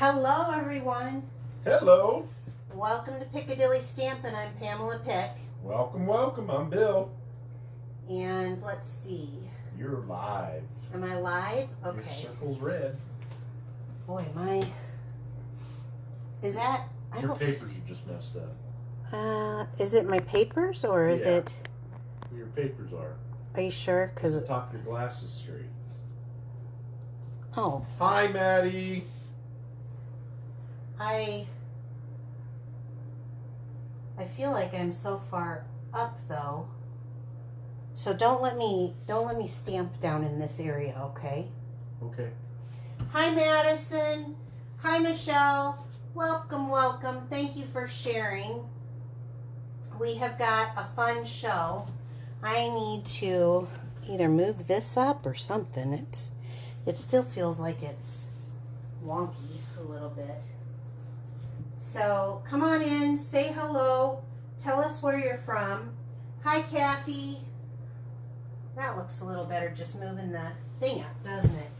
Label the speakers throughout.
Speaker 1: Hello, everyone.
Speaker 2: Hello.
Speaker 1: Welcome to Piccadilly Stampin'. I'm Pamela Pick.
Speaker 2: Welcome, welcome. I'm Bill.
Speaker 1: And let's see.
Speaker 2: You're live.
Speaker 1: Am I live? Okay.
Speaker 2: Your circle's red.
Speaker 1: Boy, my... Is that...
Speaker 2: Your papers are just messed up.
Speaker 1: Is it my papers or is it...
Speaker 2: Your papers are.
Speaker 1: Are you sure?
Speaker 2: Because the top of your glasses straight.
Speaker 1: Oh.
Speaker 2: Hi, Maddie.
Speaker 1: I feel like I'm so far up though. So don't let me stamp down in this area, okay?
Speaker 2: Okay.
Speaker 1: Hi Madison. Hi Michelle. Welcome, welcome. Thank you for sharing. We have got a fun show. I need to either move this up or something. It still feels like it's wonky a little bit. So come on in, say hello, tell us where you're from. Hi Kathy. That looks a little better just moving the thing up, doesn't it?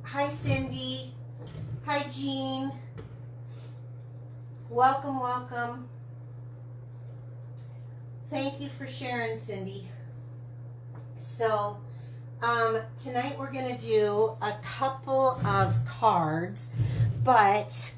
Speaker 1: Hi Cindy. Hi Jean. Welcome, welcome. Thank you for sharing, Cindy. So tonight we're going to do a couple of cards, but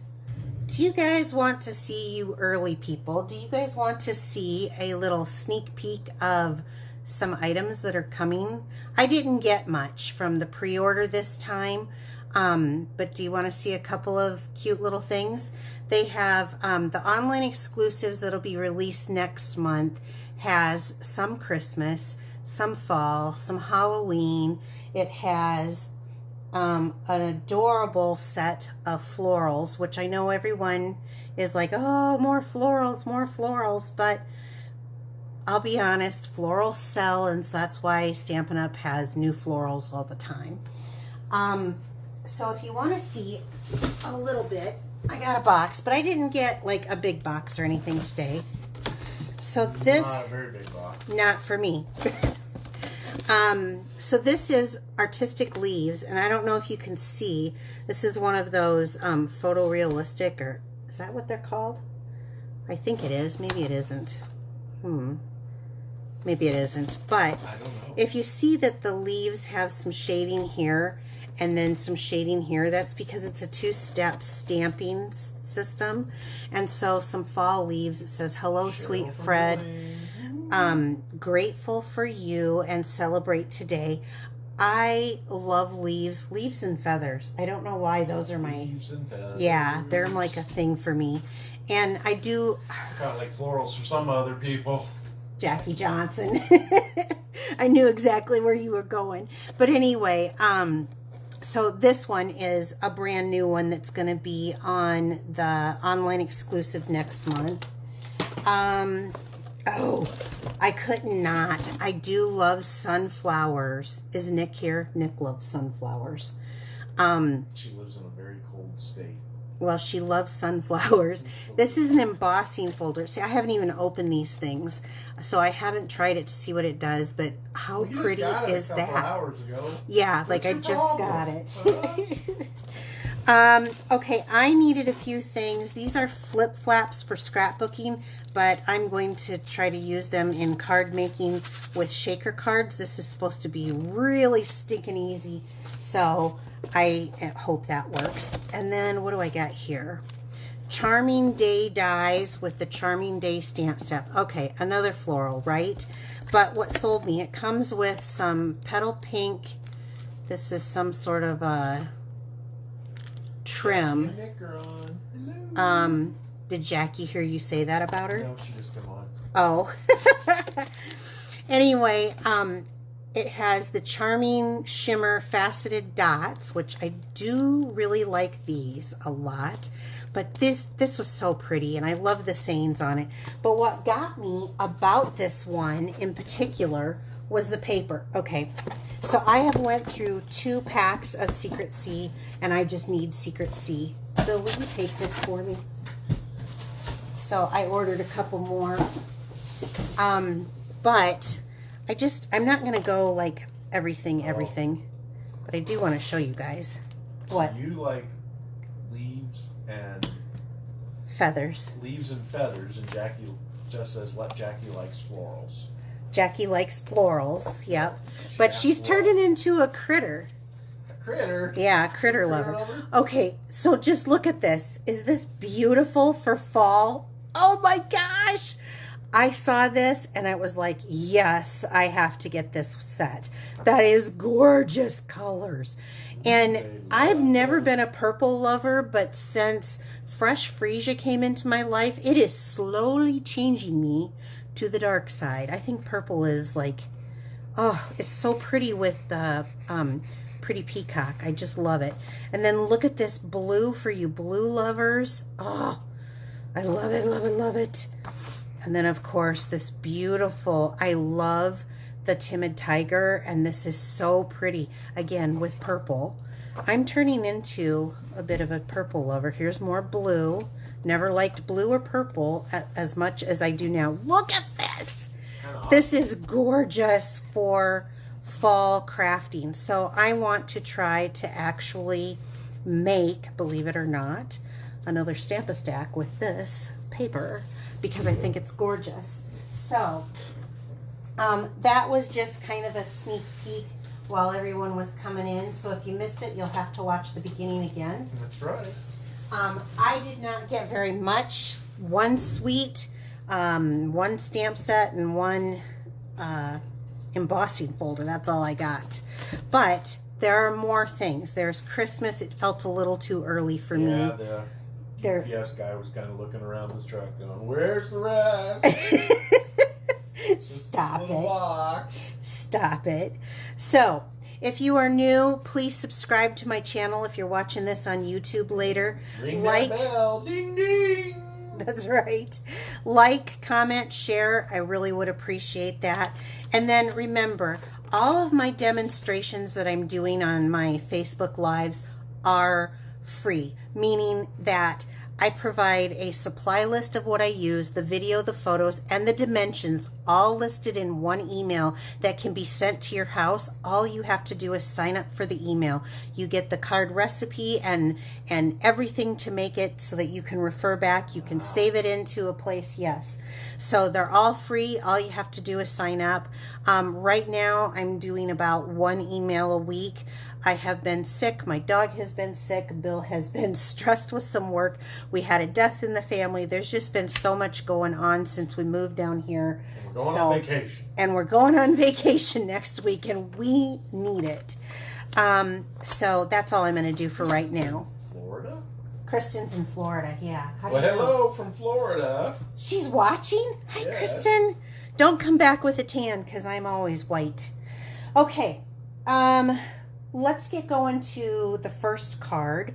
Speaker 1: do you guys want to see, you early people, do you guys want to see a little sneak peek of some items that are coming? I didn't get much from the pre-order this time, but do you want to see a couple of cute little things? They have the online exclusives that'll be released next month, has some Christmas, some fall, some Halloween. It has an adorable set of florals, which I know everyone is like, oh, more florals, but I'll be honest, florals sell, and so that's why Stampin' Up! Has new florals all the time. So if you want to see a little bit, I got a box, but I didn't get like a big box or anything today. So this...
Speaker 2: Not a very big box.
Speaker 1: Not for me. So this is Artistic Leaves, and I don't know if you can see. This is one of those photorealistic, or is that what they're called? I think it is. Maybe it isn't. Maybe it isn't. But
Speaker 2: I don't know.
Speaker 1: if you see that the leaves have some shading here and then some shading here, that's because it's a two-step stamping system. And so some fall leaves, it says, hello, sweet Fred. Grateful for you and celebrate today. I love leaves and feathers. I don't know why those are my...
Speaker 2: Leaves and feathers.
Speaker 1: Yeah, they're like a thing for me. And I do...
Speaker 2: Kind of like florals for some other people.
Speaker 1: Jackie Johnson. I knew exactly where you were going. But anyway, so this one is a brand new one that's going to be on the online exclusive next month. Oh, I could not. I do love sunflowers. Is Nick here? Nick loves sunflowers.
Speaker 2: She lives in a very cold state.
Speaker 1: Well, she loves sunflowers. This is an embossing folder. See, I haven't even opened these things, so I haven't tried it to see what it does, but how pretty is that?
Speaker 2: A couple hours ago.
Speaker 1: Yeah, like I just got it. Okay, I needed a few things. These are flip flaps for scrapbooking, but I'm going to try to use them in card making with shaker cards. This is supposed to be really stinking easy, so I hope that works. And then what do I got here? Charming Day dies with the Charming Day stamp set. Okay, another floral, right? But what sold me, it comes with some petal pink. This is some sort of a trim. Did Jackie hear you say that about her?
Speaker 2: No, she just come on.
Speaker 1: Oh. Anyway, it has the Charming Shimmer Faceted Dots, which I do really like these a lot. But this was so pretty, and I love the sayings on it. But what got me about this one in particular was the paper. Okay, so I have went through 2 packs of Secret C, and I just need Secret C. Bill, will you take this for me? So I ordered a couple more. But I'm not going to go like everything, but I do want to show you guys. What?
Speaker 2: You like leaves and
Speaker 1: feathers.
Speaker 2: Leaves and feathers, and Jackie just says, "Let Jackie likes florals."
Speaker 1: Jackie likes florals. Yep. But she's turning into a critter.
Speaker 2: A critter.
Speaker 1: Yeah, a critter lover. Okay, so just look at this. Is this beautiful for fall? Oh my gosh! I saw this and I was like, yes, I have to get this set. That is gorgeous colors. And I've never been a purple lover, but since Fresh Freesia came into my life, it is slowly changing me to the dark side. I think purple is like, oh, it's so pretty with the Pretty Peacock. I just love it. And then look at this blue for you blue lovers. Oh, I love it, love it, love it. And then, of course, this beautiful, I love the Timid Tiger, and this is so pretty, again, with purple. I'm turning into a bit of a purple lover. Here's more blue. Never liked blue or purple as much as I do now. Look at this. This is gorgeous for fall crafting. So I want to try to actually make, believe it or not, another Stamp-A-Stack with this paper, because I think it's gorgeous. So that was just kind of a sneak peek while everyone was coming in. So if you missed it, you'll have to watch the beginning again.
Speaker 2: That's right.
Speaker 1: I did not get very much. One suite, one stamp set, and one embossing folder. That's all I got. But there are more things. There's Christmas. It felt a little too early for me.
Speaker 2: Yeah, the UPS guy was kind of looking around the truck going, "Where's the rest?"
Speaker 1: Stop it. Stop it. So, if you are new, please subscribe to my channel if you're watching this on YouTube later.
Speaker 2: Ring that bell. Ding, ding.
Speaker 1: That's right. Like, comment, share. I really would appreciate that. And then remember, all of my demonstrations that I'm doing on my Facebook Lives are free, meaning that I provide a supply list of what I use, the video, the photos, and the dimensions, all listed in one email that can be sent to your house. All you have to do is sign up for the email. You get the card recipe and everything to make it so that you can refer back. You can save it into a place, yes. So they're all free. All you have to do is sign up. Right now, I'm doing about one email a week. I have been sick. My dog has been sick. Bill has been stressed with some work. We had a death in the family. There's just been so much going on since we moved down here.
Speaker 2: We're going on vacation.
Speaker 1: And we're going on vacation next week, and we need it. So that's all I'm going to do for right now.
Speaker 2: Florida?
Speaker 1: Kristen's in Florida, yeah.
Speaker 2: Well, hello from Florida.
Speaker 1: She's watching? Hi,
Speaker 2: yes.
Speaker 1: Kristen. Don't come back with a tan, because I'm always white. Okay. Let's get going to the first card.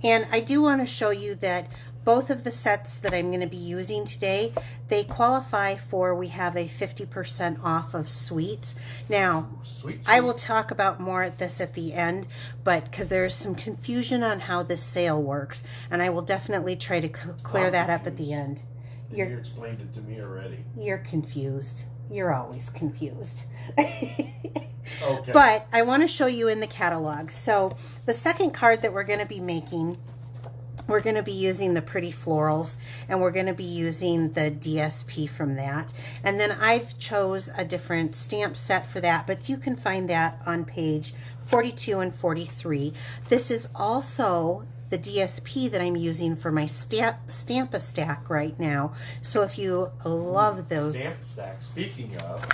Speaker 1: And I do want to show you that both of the sets that I'm going to be using today, they qualify for, we have a 50% off of suites. Now,
Speaker 2: sweet.
Speaker 1: I will talk about more at this at the end, but because there is some confusion on how this sale works, and I will definitely try to clear that up at the end.
Speaker 2: You explained it to me already.
Speaker 1: You're confused. You're always confused.
Speaker 2: Okay.
Speaker 1: But I want to show you in the catalog. So the second card that we're going to be making, we're going to be using the Pretty Florals, and we're going to be using the DSP from that. And then I've chose a different stamp set for that, but you can find that on page 42 and 43. This is also the DSP that I'm using for my Stamp-A-Stack right now. So if you love those...
Speaker 2: Stamp-A-Stack. Speaking of...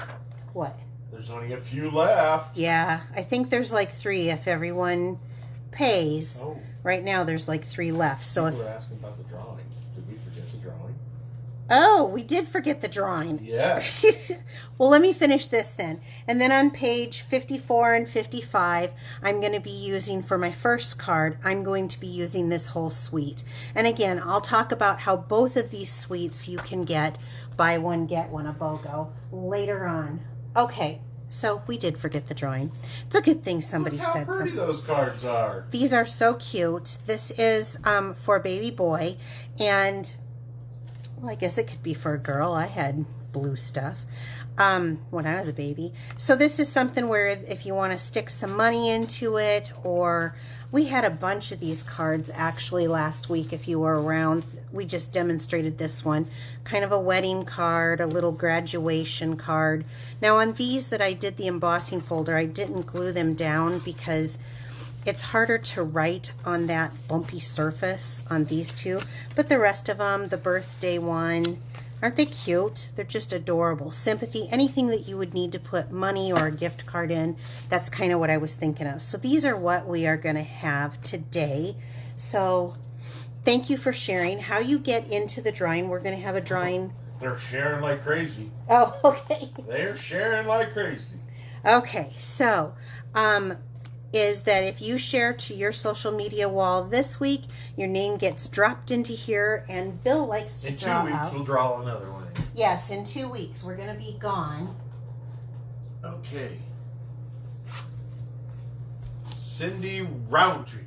Speaker 1: What?
Speaker 2: There's only a few left.
Speaker 1: Yeah, I think there's like 3 if everyone pays.
Speaker 2: Oh.
Speaker 1: Right now there's like 3 left. So
Speaker 2: People were asking about the drawing. Did we forget the drawing?
Speaker 1: Oh, we did forget the drawing.
Speaker 2: Yes.
Speaker 1: Well, let me finish this then. And then on page 54 and 55, I'm going to be using, for my first card, I'm going to be using this whole suite. And again, I'll talk about how both of these suites you can get buy one, get one, a BOGO later on. Okay, so we did forget the drawing. It's a good thing somebody
Speaker 2: Look how
Speaker 1: said
Speaker 2: pretty
Speaker 1: something.
Speaker 2: those cards are.
Speaker 1: These are so cute. This is for baby boy, and well, I guess it could be for a girl. I had blue stuff. when I was a baby. So this is something where if you want to stick some money into it, or we had a bunch of these cards actually last week if you were around. We just demonstrated this one. Kind of a wedding card, a little graduation card. Now on these that I did the embossing folder, I didn't glue them down because it's harder to write on that bumpy surface on these two. But the rest of them, the birthday one, aren't they cute? They're just adorable. Sympathy, anything that you would need to put money or a gift card in, that's kind of what I was thinking of. So these are what we are going to have today. So thank you for sharing. How you get into the drawing, we're going to have a drawing.
Speaker 2: They're sharing like crazy.
Speaker 1: Oh, okay.
Speaker 2: They're sharing like crazy.
Speaker 1: Okay, so is that if you share to your social media wall this week, your name gets dropped into here, and Bill likes to draw out.
Speaker 2: In 2 weeks, we'll draw another one.
Speaker 1: Yes, in 2 weeks. We're going to be gone.
Speaker 2: Okay. Cindy Roundtree.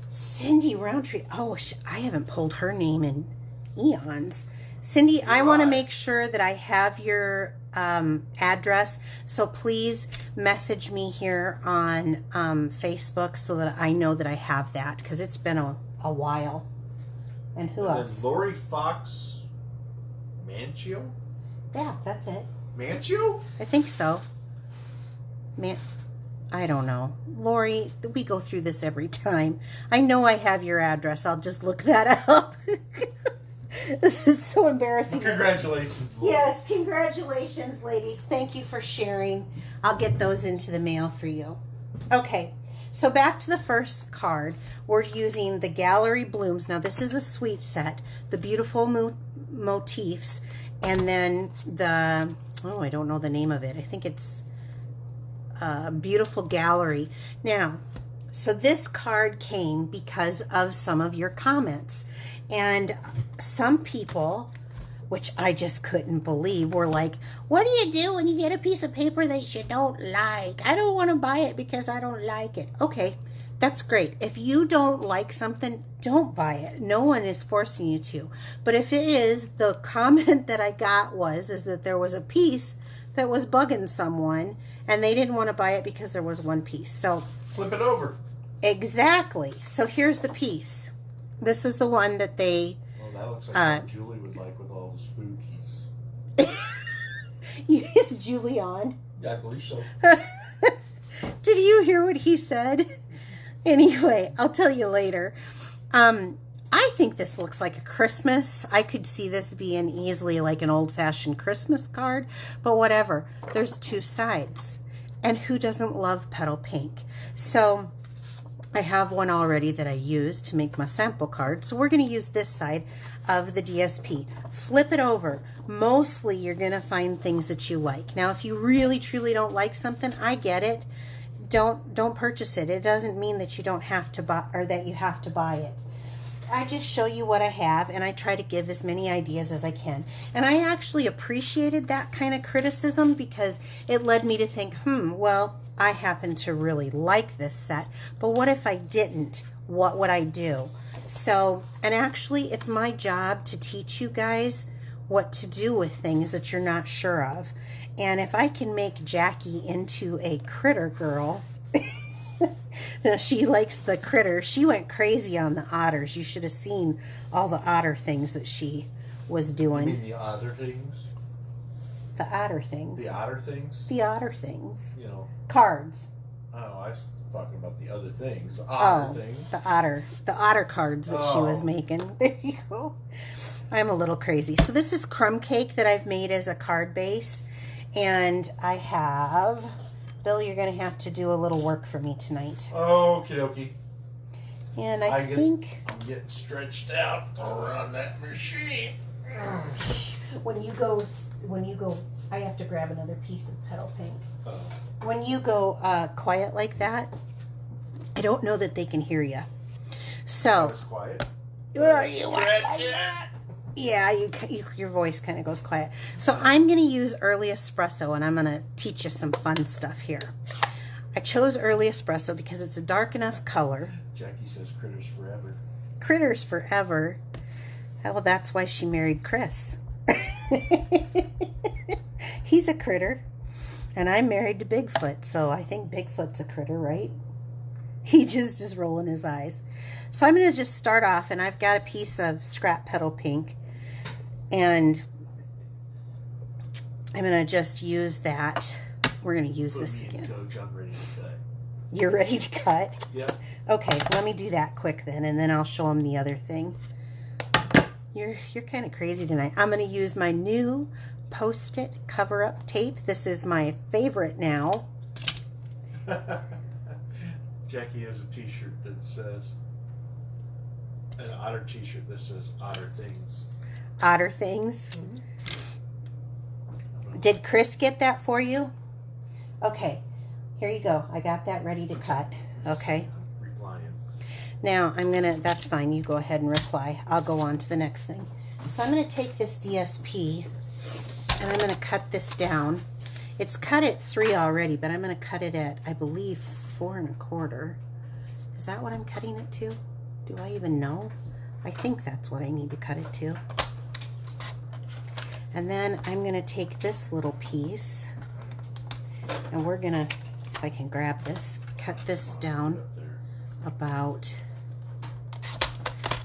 Speaker 1: Cindy Roundtree. Oh, I haven't pulled her name in eons. Cindy, I want to make sure that I have your address, so please message me here on Facebook so that I know that I have that, because it's been a while. And who else?
Speaker 2: Lori Fox Manchio?
Speaker 1: Yeah, that's it.
Speaker 2: Manchio?
Speaker 1: I think so. I don't know. Lori, we go through this every time. I know I have your address. I'll just look that up. This is so embarrassing.
Speaker 2: Congratulations.
Speaker 1: Yes, congratulations, ladies. Thank you for sharing. I'll get those into the mail for you. Okay, so back to the first card. We're using the Gallery Blooms. Now, this is a suite set. The beautiful motifs. And then the, oh, I don't know the name of it. I think it's Beautiful Gallery. Now, so this card came because of some of your comments. And some people, which I just couldn't believe, were like, what do you do when you get a piece of paper that you don't like? I don't want to buy it because I don't like it. Okay, that's great. If you don't like something, don't buy it. No one is forcing you to. But if it is, the comment that I got is that there was a piece that was bugging someone and they didn't want to buy it because there was one piece. So
Speaker 2: flip it over.
Speaker 1: Exactly. So here's the piece. This is the one that they...
Speaker 2: Well, that looks like what Julie would like with all the spookies.
Speaker 1: Is Julie on?
Speaker 2: Yeah, I believe so.
Speaker 1: Did you hear what he said? Anyway, I'll tell you later. I think this looks like a Christmas. I could see this being easily like an old-fashioned Christmas card, but whatever. There's two sides. And who doesn't love petal pink? So I have one already that I used to make my sample card. So we're going to use this side of the DSP. Flip it over. Mostly you're going to find things that you like. Now, if you really, truly don't like something, I get it. Don't purchase it. It doesn't mean that you don't have to buy, or that you have to buy it. I just show you what I have, and I try to give as many ideas as I can. And I actually appreciated that kind of criticism because it led me to think, well, I happen to really like this set, but what if I didn't? What would I do? So, and actually, it's my job to teach you guys what to do with things that you're not sure of. And if I can make Jackie into a critter girl, she likes the critters. She went crazy on the otters. You should have seen all the otter things that she was doing.
Speaker 2: You mean the otter things?
Speaker 1: The otter things.
Speaker 2: The otter things?
Speaker 1: The otter things.
Speaker 2: You know.
Speaker 1: Cards.
Speaker 2: Oh, I was talking about the other things. Otter things.
Speaker 1: The otter cards that she was making. There you go. I'm a little crazy. So this is crumb cake that I've made as a card base. And I have... Bill, you're going to have to do a little work for me tonight.
Speaker 2: Okie dokie.
Speaker 1: And I think...
Speaker 2: I'm getting stretched out to run that machine.
Speaker 1: When you go, I have to grab another piece of petal pink. When you go quiet like that, I don't know that they can hear you. So...
Speaker 2: It's quiet?
Speaker 1: Yeah, your voice kind of goes quiet. So I'm going to use early espresso, and I'm going to teach you some fun stuff here. I chose early espresso because it's a dark enough color.
Speaker 2: Jackie says critters forever.
Speaker 1: Critters forever. Well, that's why she married Chris. He's a critter. And I'm married to Bigfoot, so I think Bigfoot's a critter, right? He just is rolling his eyes. So I'm going to just start off, and I've got a piece of scrap petal pink. And I'm going to just use that. We're going to use this again.
Speaker 2: Coach, I'm ready to cut.
Speaker 1: You're ready to cut?
Speaker 2: Yep.
Speaker 1: Okay, let me do that quick then, and then I'll show them the other thing. You're kind of crazy tonight. I'm going to use my new Post-it cover-up tape. This is my favorite now.
Speaker 2: Jackie has a t-shirt that says, an otter t-shirt that says Otter Things.
Speaker 1: Otter Things.
Speaker 2: Mm-hmm.
Speaker 1: Did Chris get that for you? Okay, here you go. I got that ready to cut. Okay.
Speaker 2: Replying.
Speaker 1: Now I'm gonna, that's fine, you go ahead and reply. I'll go on to the next thing. So I'm gonna take this DSP and I'm gonna cut this down. It's cut at 3 already, but I'm gonna cut it at, I believe, 4 1/4. Is that what I'm cutting it to? Do I even know? I think that's what I need to cut it to. And then I'm gonna take this little piece and we're gonna, if I can grab this, cut this down about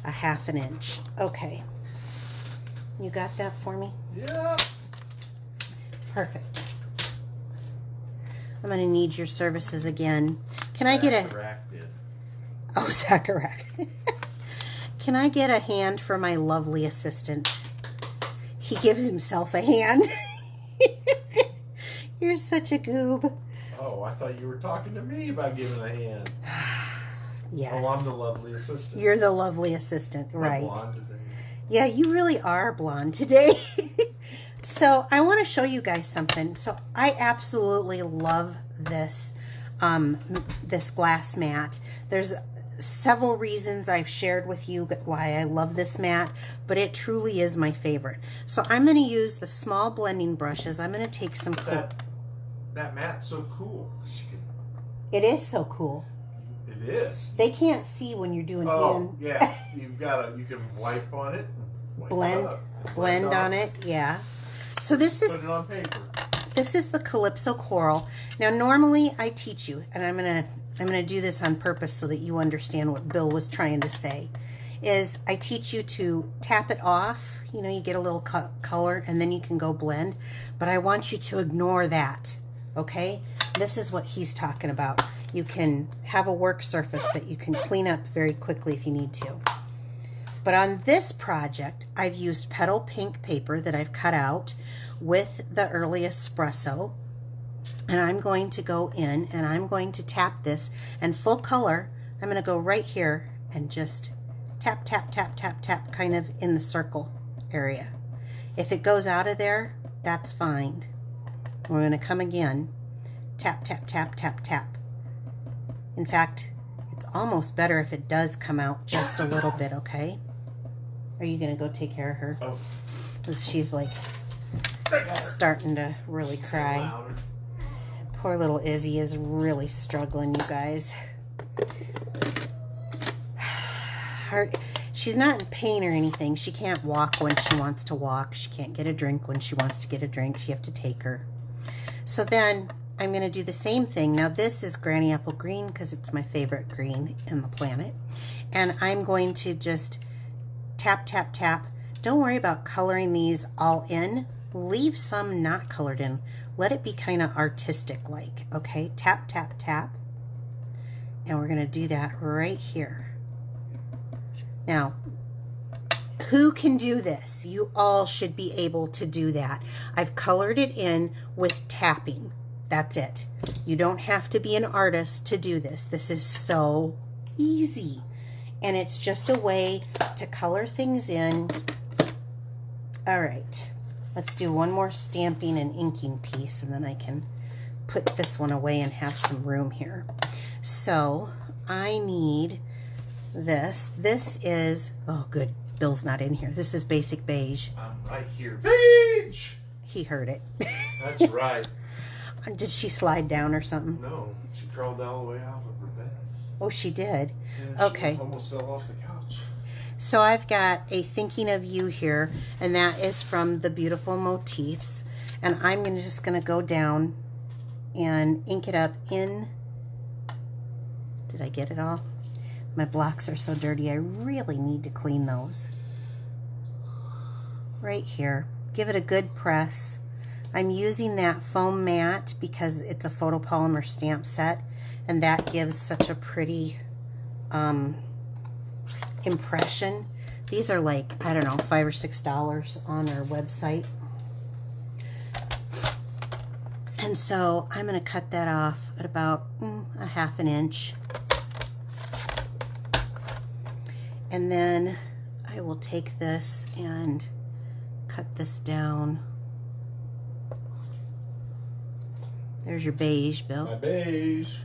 Speaker 1: a 1/2 inch. Okay. You got that for me?
Speaker 2: Yeah.
Speaker 1: Perfect. I'm going to need your services again. Can I get a... Oh, Zacharak. Can I get a hand for my lovely assistant? He gives himself a hand. You're such a goob.
Speaker 2: Oh, I thought you were talking to me about giving a hand.
Speaker 1: Yes.
Speaker 2: Oh, I'm the lovely assistant.
Speaker 1: You're the lovely assistant, right?
Speaker 2: Blonde today.
Speaker 1: Yeah, you really are blonde today. So I want to show you guys something. So I absolutely love this this glass mat. There's several reasons I've shared with you why I love this mat, but it truly is my favorite. So I'm going to use the small blending brushes. I'm going to take some
Speaker 2: that mat's so cool.
Speaker 1: It is so cool.
Speaker 2: It is.
Speaker 1: They can't see when you're doing
Speaker 2: yeah. You can wipe on it.
Speaker 1: Blend on it. Yeah. So this is,
Speaker 2: put it on paper.
Speaker 1: This is the Calypso Coral. Now normally I teach you, and I'm gonna do this on purpose so that you understand what Bill was trying to say, is I teach you to tap it off, you know, you get a little color and then you can go blend, but I want you to ignore that, okay? This is what he's talking about. You can have a work surface that you can clean up very quickly if you need to. But on this project, I've used petal pink paper that I've cut out with the early espresso. And I'm going to go in and I'm going to tap this, and full color, I'm going to go right here and just tap, tap, tap, tap, tap, kind of in the circle area. If it goes out of there, that's fine. We're going to come again, tap, tap, tap, tap, tap. In fact, it's almost better if it does come out just a little bit, okay? Are you going to go take care of her?
Speaker 2: Oh.
Speaker 1: Because she's like starting to really cry. Poor little Izzy is really struggling, you guys. She's not in pain or anything. She can't walk when she wants to walk. She can't get a drink when she wants to get a drink. You have to take her. So then I'm going to do the same thing. Now this is Granny Apple Green because it's my favorite green in the planet. And I'm going to just tap, tap, tap. Don't worry about coloring these all in. Leave some not colored in. Let it be kind of artistic like, okay? Tap, tap, tap. And we're going to do that right here. Now, who can do this? You all should be able to do that. I've colored it in with tapping. That's it. You don't have to be an artist to do this. This is so easy. And it's just a way to color things in. All right. Let's do one more stamping and inking piece, and then I can put this one away and have some room here. So I need this. This is, oh good, Bill's not in here. This is Basic Beige.
Speaker 2: I'm right here. Beige!
Speaker 1: He heard it.
Speaker 2: That's right.
Speaker 1: Did she slide down or something?
Speaker 2: No, she crawled all the way out of her bed.
Speaker 1: Oh, she did?
Speaker 2: Yeah,
Speaker 1: okay.
Speaker 2: She almost fell off the couch.
Speaker 1: So I've got a Thinking of You here, and that is from the Beautiful Motifs. And I'm just going to go down and ink it up in, did I get it all? My blocks are so dirty, I really need to clean those. Right here. Give it a good press. I'm using that foam mat because it's a photopolymer stamp set, and that gives such a pretty impression. These are like, I don't know, $5 or $6 on our website. And so I'm going to cut that off at about a ½ inch. And then I will take this and cut this down. There's your beige, Bill.
Speaker 2: My beige.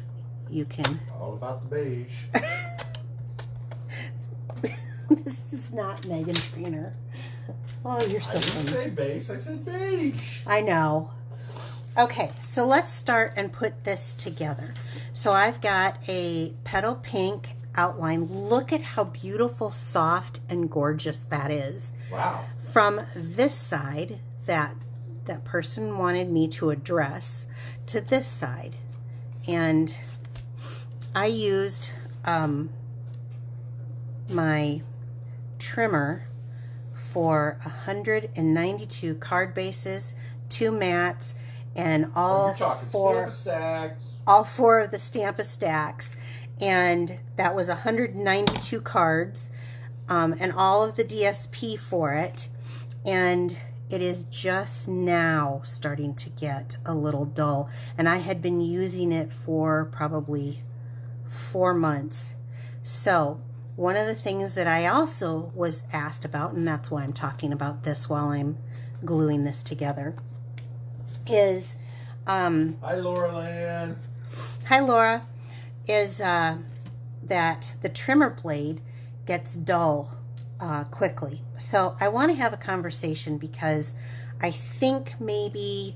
Speaker 1: You can.
Speaker 2: All about the beige.
Speaker 1: This is not Megan Trainor. Oh, you're so funny.
Speaker 2: I didn't say beige, I said beige.
Speaker 1: I know. Okay, so let's start and put this together. So I've got a petal pink outline. Look at how beautiful, soft, and gorgeous that is.
Speaker 2: Wow.
Speaker 1: From this side that person wanted me to address to this side. And I used my trimmer for 192 card bases, 2 mats, and all four of the Stampin' stacks, and that was 192 cards, and all of the DSP for it, and it is just now starting to get a little dull, and I had been using it for probably 4 months. So one of the things that I also was asked about, and that's why I'm talking about this while I'm gluing this together, is
Speaker 2: hi Laura Lan.
Speaker 1: Hi Laura, is that the trimmer blade gets dull quickly. So I want to have a conversation because I think maybe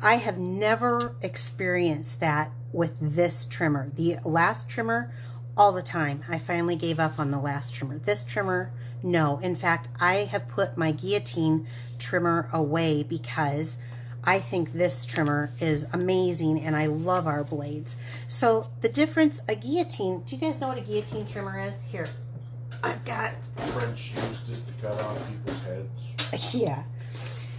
Speaker 1: I have never experienced that with this trimmer. The last trimmer, all the time. I finally gave up on the last trimmer. This trimmer, no. In fact, I have put my guillotine trimmer away because I think this trimmer is amazing and I love our blades. So the difference, a guillotine, do you guys know what a guillotine trimmer is? Here, I've got.
Speaker 2: French used it to cut off people's heads.
Speaker 1: Yeah.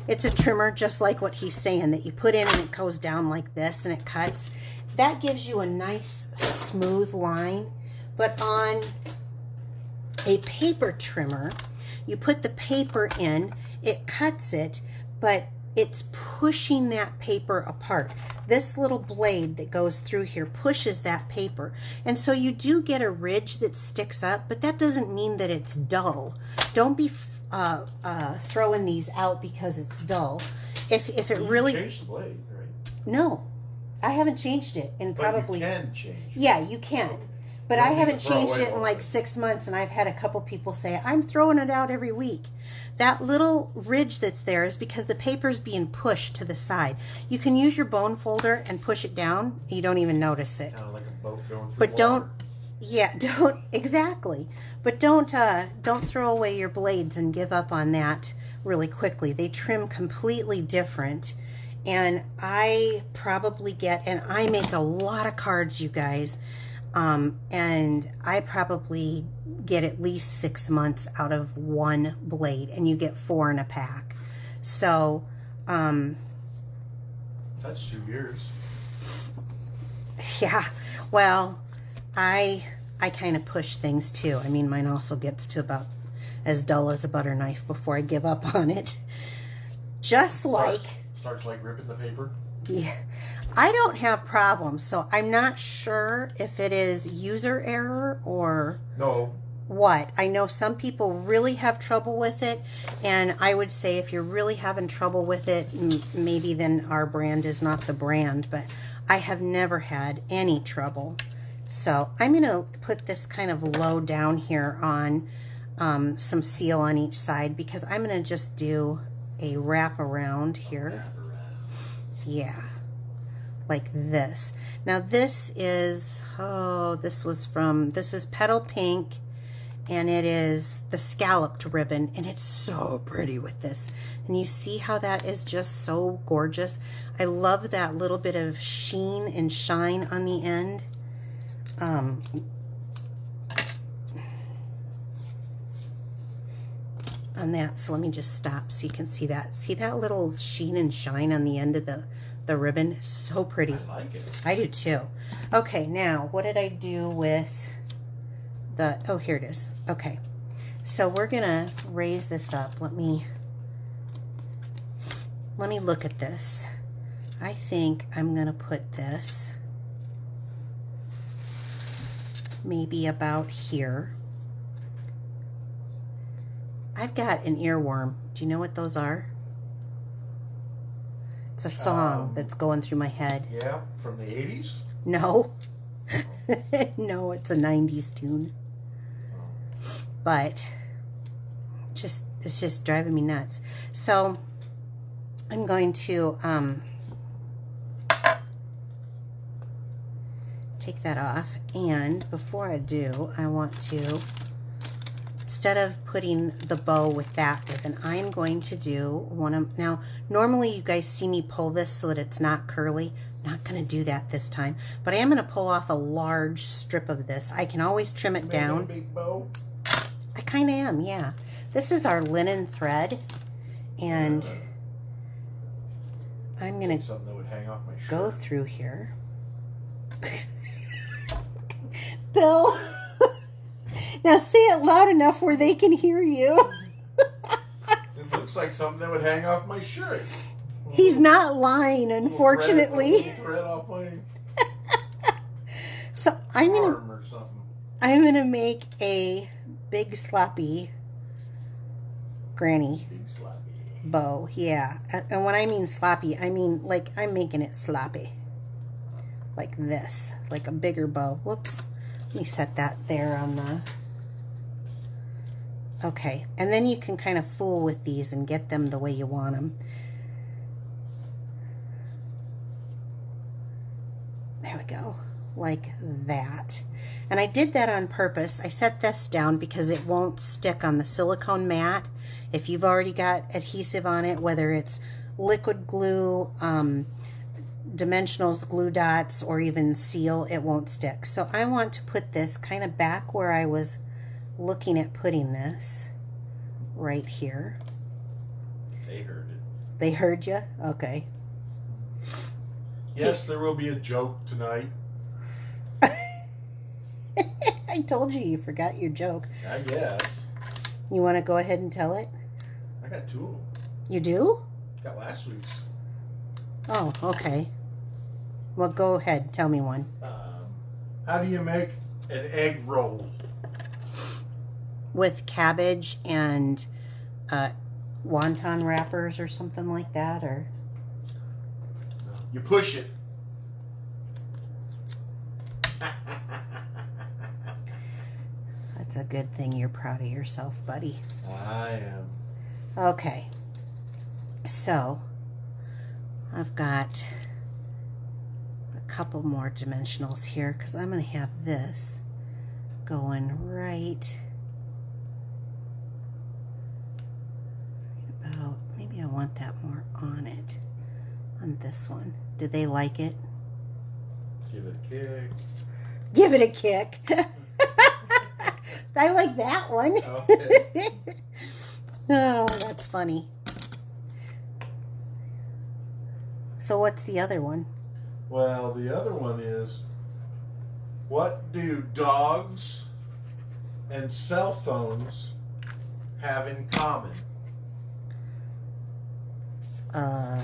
Speaker 1: It's a trimmer just like what he's saying, that you put in and it goes down like this and it cuts. That gives you a nice smooth line. But on a paper trimmer, you put the paper in, it cuts it, but it's pushing that paper apart. This little blade that goes through here pushes that paper. And so you do get a ridge that sticks up, but that doesn't mean that it's dull. Don't be throwing these out because it's dull. If it really...
Speaker 2: You changed the blade, right?
Speaker 1: No, I haven't changed it in probably...
Speaker 2: But you can change it.
Speaker 1: Yeah, you can. Okay. But I haven't changed it in like 6 months, and I've had a couple people say, I'm throwing it out every week. That little ridge that's there is because the paper's being pushed to the side. You can use your bone folder and push it down. You don't even notice it.
Speaker 2: Kind of like a boat going through
Speaker 1: but
Speaker 2: water.
Speaker 1: Don't, yeah, don't, exactly. But don't throw away your blades and give up on that really quickly. They trim completely different. And I probably get, and I make a lot of cards, you guys, and I probably get at least 6 months out of one blade, and you get 4 in a pack. So
Speaker 2: that's 2 years.
Speaker 1: Yeah, well, I kind of push things too. I mean, mine also gets to about as dull as a butter knife before I give up on it. Just like
Speaker 2: starts like ripping the paper.
Speaker 1: Yeah, I don't have problems, so I'm not sure if it is user error or what. I know some people really have trouble with it, and I would say if you're really having trouble with it, maybe then our brand is not the brand, but I have never had any trouble. So I'm going to put this kind of low down here on some seal on each side because I'm going to just do a wrap around here. Yeah, like this. Now this is, this is Petal Pink, and it is the scalloped ribbon, and it's so pretty with this. And you see how that is just so gorgeous. I love that little bit of sheen and shine on the end. On that, so let me just stop so you can see that. See that little sheen and shine on the end of the ribbon? So pretty.
Speaker 2: I like it.
Speaker 1: I do too. Okay, now what did I do with the, oh, here it is. Okay, so we're gonna raise this up. Let me look at this. I think I'm gonna put this maybe about here. I've got an earworm. Do you know what those are? It's a song that's going through my head.
Speaker 2: Yeah, from the 80s?
Speaker 1: No. No, it's a 90s tune. But it's just driving me nuts. So I'm going to take that off. And before I do, I want to, instead of putting the bow with that ribbon, I'm going to do one of, now normally you guys see me pull this so that it's not curly. I'm not going to do that this time, but I am going to pull off a large strip of this. I can always trim it down.
Speaker 2: A big bow?
Speaker 1: I kind of am, yeah. This is our linen thread, and I'm going to
Speaker 2: something that would hang off my shirt.
Speaker 1: Go through here. Bill, now say it loud enough where they can hear you.
Speaker 2: It looks like something that would hang off my shirt.
Speaker 1: He's not lying, unfortunately.
Speaker 2: Thread off my
Speaker 1: So
Speaker 2: arm or something.
Speaker 1: I'm gonna make a big sloppy granny
Speaker 2: Big sloppy
Speaker 1: bow. Yeah, and when I mean sloppy, I mean like I'm making it sloppy, like this, like a bigger bow. Whoops. Let me set that there on the... Okay, and then you can kind of fool with these and get them the way you want them. There we go, like that. And I did that on purpose. I set this down because it won't stick on the silicone mat. If you've already got adhesive on it, whether it's liquid glue, dimensionals, glue dots, or even seal, it won't stick. So I want to put this kind of back where I was looking at putting this, right here.
Speaker 2: They heard it.
Speaker 1: They heard you? Okay.
Speaker 2: Yes, there will be a joke tonight.
Speaker 1: I told you you forgot your joke.
Speaker 2: I guess.
Speaker 1: You want to go ahead and tell it?
Speaker 2: I got two of them.
Speaker 1: You do?
Speaker 2: Got last week's.
Speaker 1: Oh, okay. Well, go ahead. Tell me one.
Speaker 2: How do you make an egg roll?
Speaker 1: With cabbage and wonton wrappers or something like that, or?
Speaker 2: You push it.
Speaker 1: That's a good thing you're proud of yourself, buddy.
Speaker 2: I am.
Speaker 1: Okay. So, I've got a couple more dimensionals here because I'm going to have this going right about, maybe I want that more on it, on this one. Do they like it?
Speaker 2: Give it a kick.
Speaker 1: Give it a kick. I like that one.
Speaker 2: Okay.
Speaker 1: Oh, that's funny. So what's the other one?
Speaker 2: Well, the other one is, what do dogs and cell phones have in common?
Speaker 1: I'm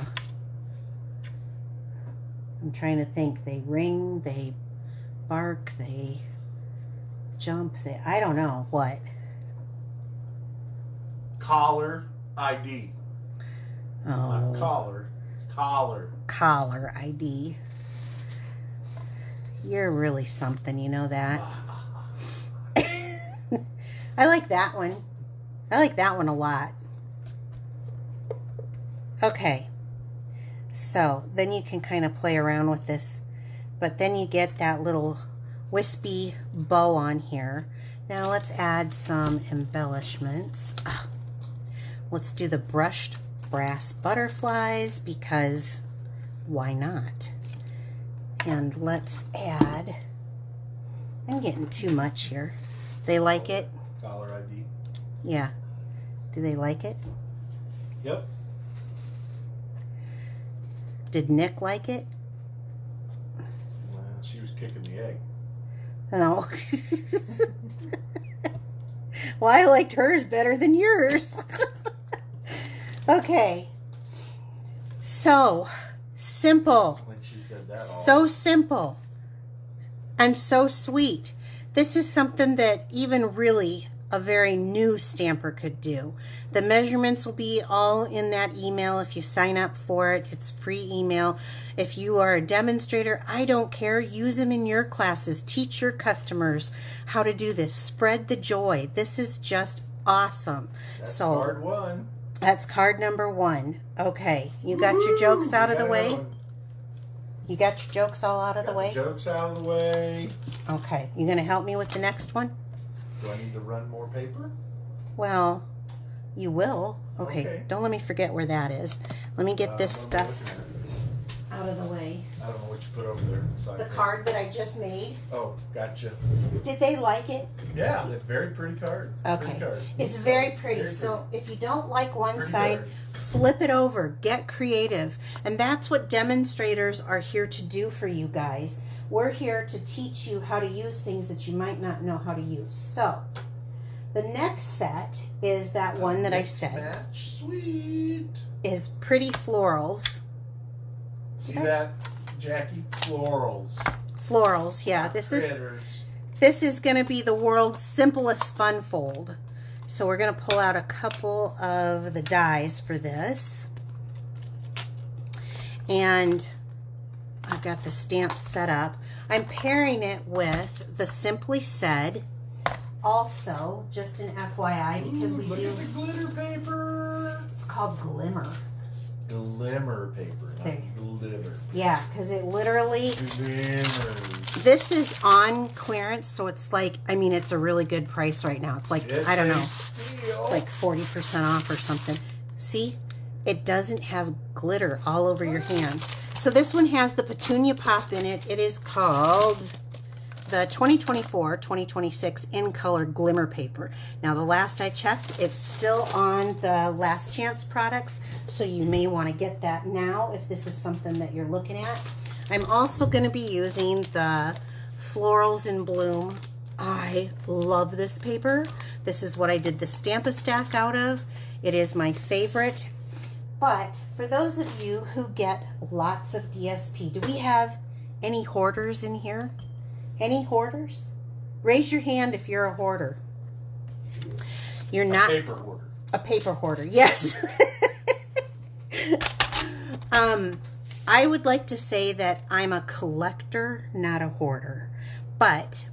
Speaker 1: trying to think. They ring, they bark, they jump, they, I don't know what.
Speaker 2: Collar ID.
Speaker 1: Oh,
Speaker 2: Not collar. Collar.
Speaker 1: collar ID. You're really something, you know that. I like that one. I like that one a lot. Okay. So then you can kind of play around with this, but then you get that little wispy bow on here. Now let's add some embellishments. Let's do the brushed brass butterflies because why not? And let's add, I'm getting too much here. They like it?
Speaker 2: Caller ID.
Speaker 1: Yeah. Do they like it?
Speaker 2: Yep.
Speaker 1: Did Nick like it?
Speaker 2: Well, she was kicking the egg.
Speaker 1: No. Well, I liked hers better than yours. Okay. So simple.
Speaker 2: When she said that,
Speaker 1: So simple. And so sweet. This is something that even really a very new stamper could do. The measurements will be all in that email if you sign up for it. It's free email. If you are a demonstrator, I don't care. Use them in your classes. Teach your customers how to do this. Spread the joy. This is just awesome.
Speaker 2: That's
Speaker 1: so
Speaker 2: card one.
Speaker 1: That's card number 1. Okay, you got your jokes out of the way? You got your jokes all out of the way?
Speaker 2: Jokes out of the way.
Speaker 1: Okay, you gonna help me with the next one?
Speaker 2: Do I need to run more paper?
Speaker 1: Well, you will. Okay. Don't let me forget where that is. Let me get this stuff out of the way.
Speaker 2: I don't know what you put over there.
Speaker 1: The card that I just made.
Speaker 2: Oh, gotcha.
Speaker 1: Did they like it?
Speaker 2: Yeah, they're very pretty card.
Speaker 1: Okay.
Speaker 2: Pretty card.
Speaker 1: It's very pretty.
Speaker 2: Very
Speaker 1: So if you don't like one
Speaker 2: Pretty
Speaker 1: side,
Speaker 2: card.
Speaker 1: flip it over. Get creative. And that's what demonstrators are here to do for you guys. We're here to teach you how to use things that you might not know how to use. So the next set is that one that I said.
Speaker 2: Match. Sweet.
Speaker 1: Is Pretty Florals.
Speaker 2: See that, Jackie? Florals.
Speaker 1: Florals, yeah. This is going to be the world's simplest fun fold. So we're going to pull out a couple of the dies for this. And I've got the stamp set up. I'm pairing it with the Simply Said. Also, just an FYI, because we
Speaker 2: look
Speaker 1: do.
Speaker 2: At the glitter paper.
Speaker 1: It's called Glimmer.
Speaker 2: Glimmer paper, not
Speaker 1: Okay.
Speaker 2: glitter.
Speaker 1: Yeah, because it literally.
Speaker 2: Glimmer.
Speaker 1: This is on clearance, so it's like, I mean, it's a really good price right now. It's like, I don't know, like 40% off or something. See, it doesn't have glitter all over your hand. So this one has the Petunia Pop in it. It is called the 2024-2026 in color glimmer paper. Now the last I checked, it's still on the last chance products, so you may want to get that now if this is something that you're looking at. I'm also going to be using the Florals in Bloom. I love this paper. This is what I did the Stamp-A-Stack out of. It is my favorite. But for those of you who get lots of DSP, do we have any hoarders in here? Any hoarders? Raise your hand if you're a hoarder. You're not.
Speaker 2: A paper hoarder.
Speaker 1: A paper hoarder, yes. I would like to say that I'm a collector, not a hoarder. But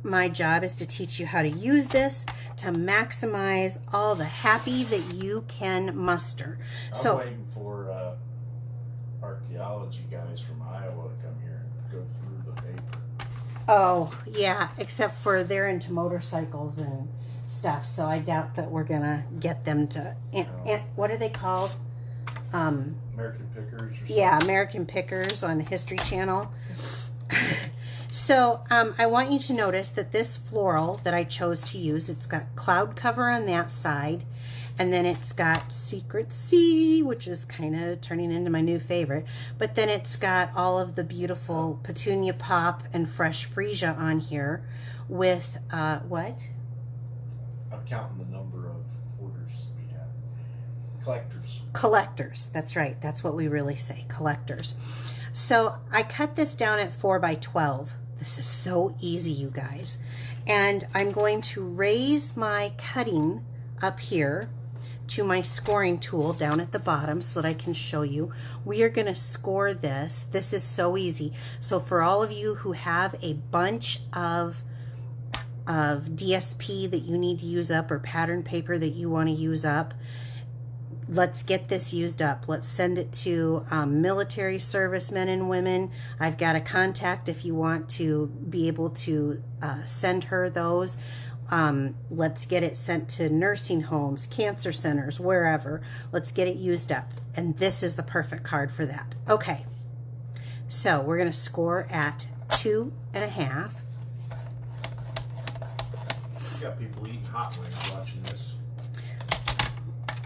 Speaker 1: my job is to teach you how to use this to maximize all the happy that you can muster.
Speaker 2: I'm waiting for archaeology guys from Iowa to come here and go through the paper.
Speaker 1: Oh, yeah, except for they're into motorcycles and stuff, so I doubt that we're going to get them to... what are they called?
Speaker 2: American Pickers or something?
Speaker 1: Yeah, American Pickers on History Channel. So I want you to notice that this floral that I chose to use, it's got cloud cover on that side, and then it's got Secret Sea, which is kind of turning into my new favorite, but then it's got all of the beautiful Petunia Pop and Fresh Freesia on here with, what?
Speaker 2: I'm counting the number of hoarders we have. Collectors.
Speaker 1: Collectors, that's right. That's what we really say, collectors. So I cut this down at 4 by 12. This is so easy, you guys. And I'm going to raise my cutting up here to my scoring tool down at the bottom so that I can show you. We are going to score this. This is so easy. So for all of you who have a bunch of DSP that you need to use up or pattern paper that you want to use up, let's get this used up. Let's send it to military servicemen and women. I've got a contact if you want to be able to send her those. Let's get it sent to nursing homes, cancer centers, wherever. Let's get it used up. And this is the perfect card for that. Okay, so we're going to score at 2.5.
Speaker 2: You got people eating hot wings watching this.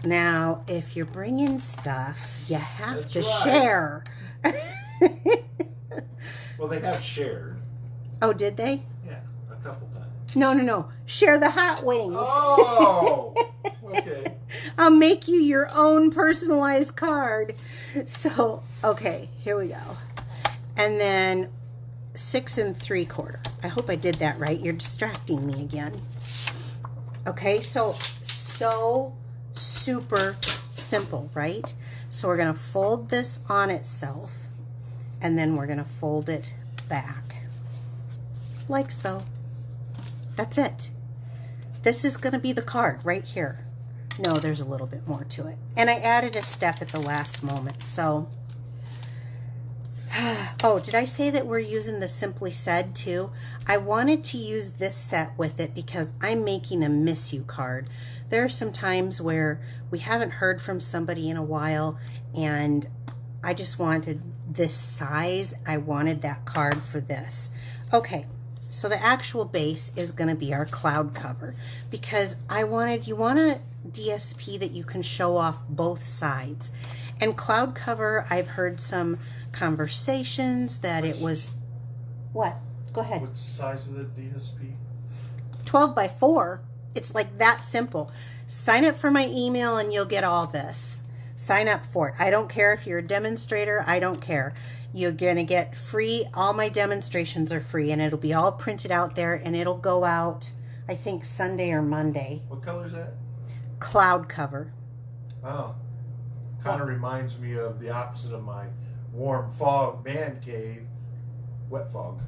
Speaker 1: Now, if you're bringing stuff, you have
Speaker 2: That's
Speaker 1: to
Speaker 2: right.
Speaker 1: share.
Speaker 2: Well, they have shared.
Speaker 1: Oh, did they?
Speaker 2: Yeah, a couple times.
Speaker 1: No. Share the hot wings.
Speaker 2: Oh, okay.
Speaker 1: I'll make you your own personalized card. So, okay, here we go. And then 6 3/4. I hope I did that right. You're distracting me again. Okay, so super simple, right? So we're going to fold this on itself, and then we're going to fold it back like so. That's it. This is going to be the card right here. No, there's a little bit more to it. And I added a step at the last moment. So, oh, did I say that we're using the Simply Said too? I wanted to use this set with it because I'm making a miss you card. There are some times where we haven't heard from somebody in a while, and I just wanted this size. I wanted that card for this. Okay, so the actual base is going to be our cloud cover, because you want a DSP that you can show off both sides. And cloud cover, I've heard some conversations that it was, what? Go ahead.
Speaker 2: What's the size of the DSP?
Speaker 1: 12 by 4. It's like that simple. Sign up for my email and you'll get all this. Sign up for it. I don't care if you're a demonstrator. I don't care. You're going to get free. All my demonstrations are free, and it'll be all printed out there, and it'll go out, I think, Sunday or Monday.
Speaker 2: What color is that?
Speaker 1: Cloud cover.
Speaker 2: Oh. Kind of reminds me of the opposite of my warm fog man cave. Wet fog.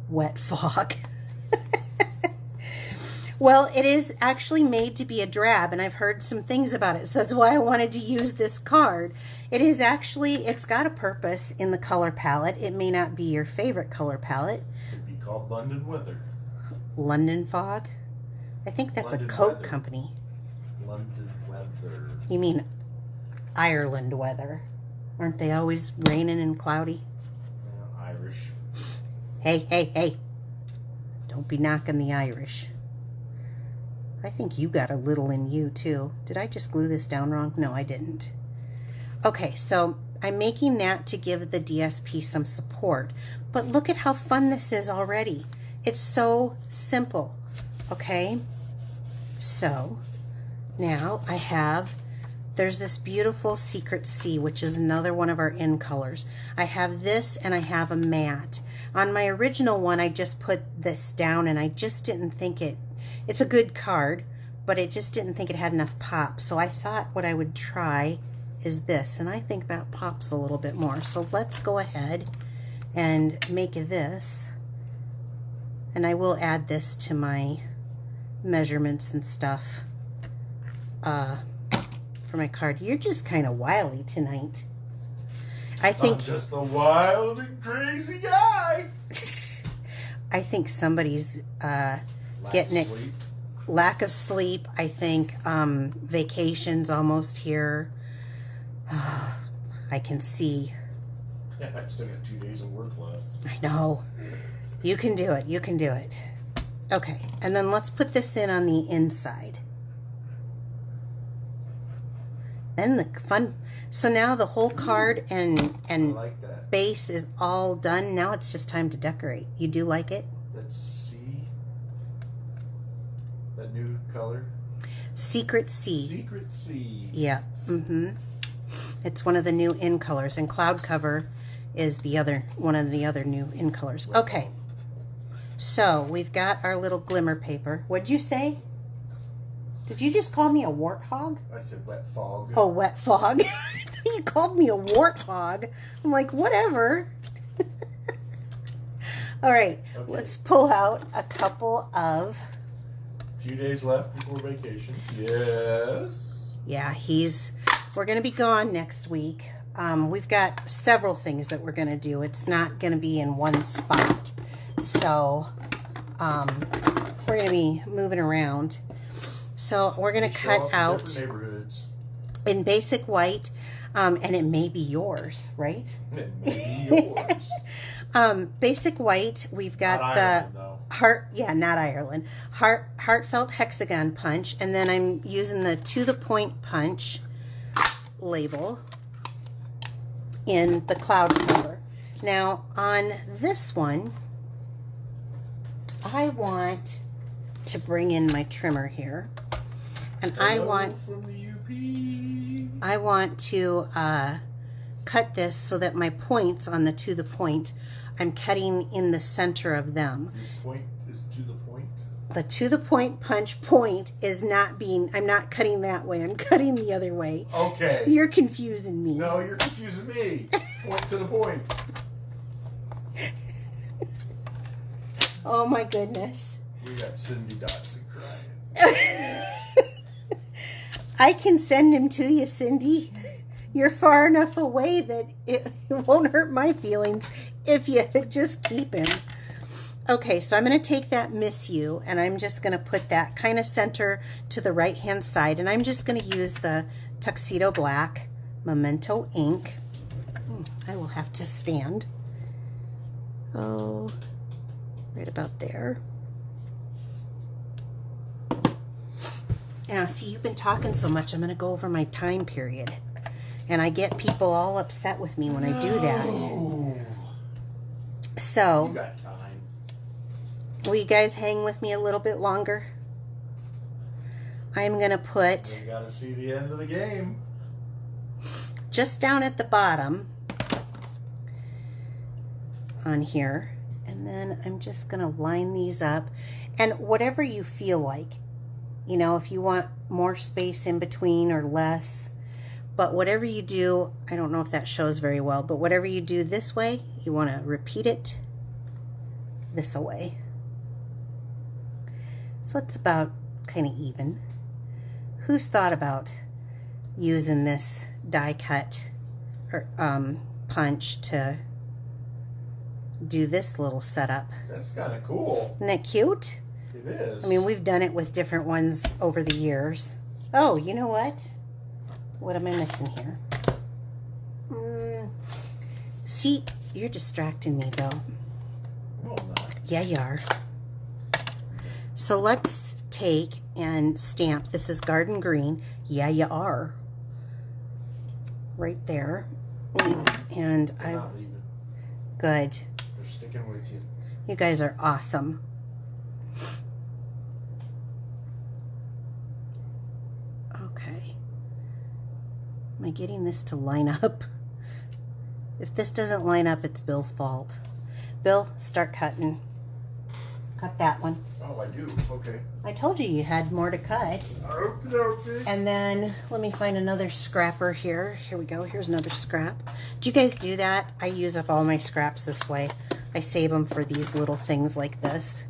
Speaker 1: Wet fog. Well, it is actually made to be a drab, and I've heard some things about it, so that's why I wanted to use this card. It is actually, it's got a purpose in the color palette. It may not be your favorite color palette.
Speaker 2: Could be called London Weather.
Speaker 1: London Fog? I think that's
Speaker 2: London
Speaker 1: a Coke
Speaker 2: Weather.
Speaker 1: company.
Speaker 2: London Weather.
Speaker 1: You mean Ireland weather? Aren't they always raining and cloudy?
Speaker 2: Irish.
Speaker 1: Hey. Don't be knocking the Irish. I think you got a little in you too. Did I just glue this down wrong? No, I didn't. Okay, so I'm making that to give the DSP some support. But look at how fun this is already. It's so simple. Okay, so now there's this beautiful Secret Sea, which is another one of our in colors. I have this, and I have a matte. On my original one, I just put this down, and I just didn't think it's a good card, but it just didn't think it had enough pop. So I thought what I would try is this, and I think that pops a little bit more. So let's go ahead and make this, and I will add this to my measurements and stuff for my card. You're just kind of wily tonight. I think
Speaker 2: I'm just a wild and crazy guy.
Speaker 1: I think somebody's getting it. Lack of sleep. I think vacation's almost here. I can see.
Speaker 2: Yeah, I've still got 2 days of work left.
Speaker 1: I know. You can do it. You can do it. Okay, and then let's put this in on the inside. Then the fun. So now the whole card and
Speaker 2: I like that.
Speaker 1: base is all done. Now it's just time to decorate. You do like it?
Speaker 2: Let's see. That new color.
Speaker 1: Secret Sea.
Speaker 2: Secret Sea.
Speaker 1: Yeah. It's one of the new in colors, and cloud cover is one of the other new in colors. Okay. So we've got our little glimmer paper. What'd you say? Did you just call me a warthog?
Speaker 2: I said wet fog.
Speaker 1: Oh, wet fog. You called me a warthog. I'm like, whatever. All right,
Speaker 2: Okay.
Speaker 1: Let's pull out a couple of...
Speaker 2: A few days left before vacation. Yes.
Speaker 1: Yeah, we're going to be gone next week. We've got several things that we're going to do. It's not going to be in one spot. So, we're going to be moving around. So we're going to cut out
Speaker 2: different neighborhoods.
Speaker 1: in basic white, and it may be yours, right?
Speaker 2: It may be yours.
Speaker 1: Basic white, we've got
Speaker 2: Not
Speaker 1: the
Speaker 2: Ireland, though.
Speaker 1: not Ireland, heartfelt hexagon punch, and then I'm using the to the point punch label in the cloud color. Now on this one, I want to bring in my trimmer here, and I want to cut this so that my points on the to the point, I'm cutting in the center of them.
Speaker 2: Your point is to the point?
Speaker 1: The to the point punch point is not being, I'm not cutting that way, I'm cutting the other way.
Speaker 2: Okay.
Speaker 1: You're confusing me.
Speaker 2: No, you're confusing me. Point to the point.
Speaker 1: Oh my goodness.
Speaker 2: We got Cindy Dotson crying.
Speaker 1: I can send him to you, Cindy. You're far enough away that it won't hurt my feelings if you just keep him. Okay, so I'm going to take that Miss You, and I'm just going to put that kind of center to the right-hand side, and I'm just going to use the Tuxedo Black Memento ink. I will have to stand. Oh, right about there. Now, see, you've been talking so much, I'm going to go over my time period. And I get people all upset with me when I do that. So,
Speaker 2: You got time.
Speaker 1: will you guys hang with me a little bit longer? I'm going to put
Speaker 2: You got to see the end of the game.
Speaker 1: just down at the bottom on here. And then I'm just going to line these up. And whatever you feel like. You know, if you want more space in between or less. But whatever you do, I don't know if that shows very well, but whatever you do this way, you want to repeat it this way. So it's about kind of even. Who's thought about using this die cut or punch to do this little setup?
Speaker 2: That's kind of cool.
Speaker 1: Isn't that cute?
Speaker 2: It is.
Speaker 1: I mean, we've done it with different ones over the years. Oh, you know what? What am I missing here? See, you're distracting me, Bill.
Speaker 2: No, I'm not.
Speaker 1: Yeah, you are. So let's take and stamp. This is Garden Green. Yeah, you are. Right there. And
Speaker 2: They're not leaving.
Speaker 1: Good.
Speaker 2: They're sticking with you.
Speaker 1: You guys are awesome. Okay. Am I getting this to line up? If this doesn't line up, it's Bill's fault. Bill, start cutting. Cut that one.
Speaker 2: Oh, I do. Okay.
Speaker 1: I told you you had more to cut.
Speaker 2: Okay.
Speaker 1: And then let me find another scrapper here. Here we go. Here's another scrap. Do you guys do that? I use up all my scraps this way. I save them for these little things like this.